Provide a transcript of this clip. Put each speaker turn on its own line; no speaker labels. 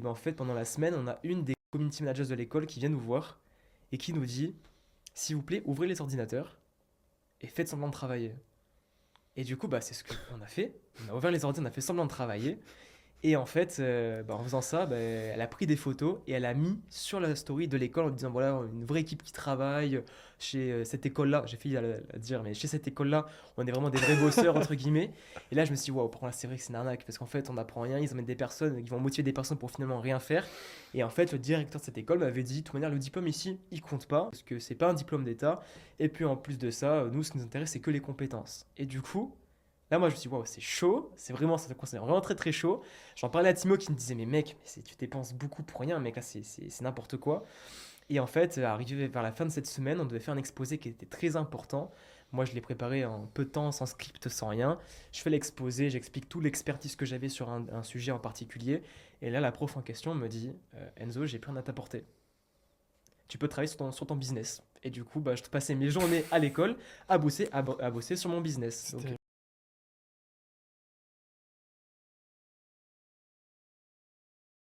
Et ben en fait, pendant la semaine, on a une des community managers de l'école qui vient nous voir et qui nous dit, s'il vous plaît, ouvrez les ordinateurs et faites semblant de travailler. Et du coup, bah, c'est ce qu'on a fait. On a ouvert les ordinateurs, on a fait semblant de travailler. Et en fait, bah, en faisant ça, bah, elle a pris des photos et elle a mis sur la story de l'école en disant voilà, une vraie équipe qui travaille chez cette école-là. J'ai failli la dire, mais chez cette école-là, on est vraiment des vrais bosseurs, entre guillemets. Et là, je me suis dit, waouh, pour là, c'est vrai que c'est une arnaque parce qu'en fait, on n'apprend rien. Ils emmènent des personnes, qui vont motiver des personnes pour finalement rien faire. Et en fait, le directeur de cette école m'avait dit, de toute manière, le diplôme ici, il compte pas parce que c'est pas un diplôme d'État. Et puis en plus de ça, nous, ce qui nous intéresse, c'est que les compétences. Et du coup, là, moi, je me suis dit, waouh, c'est chaud. C'est vraiment, ça considère vraiment très très chaud. J'en parlais à Timo qui me disait, mais mec, tu dépenses beaucoup pour rien, mec, là, c'est n'importe quoi. Et en fait, arrivé vers la fin de cette semaine, on devait faire un exposé qui était très important. Moi, je l'ai préparé en peu de temps, sans script, sans rien. Je fais l'exposé, j'explique toute l'expertise que j'avais sur un sujet en particulier. Et là, la prof en question me dit, Enzo, j'ai plus rien à t'apporter. Tu peux travailler sur ton business. Et du coup, bah, je passais mes journées à l'école à bosser sur mon business. Donc,
C'était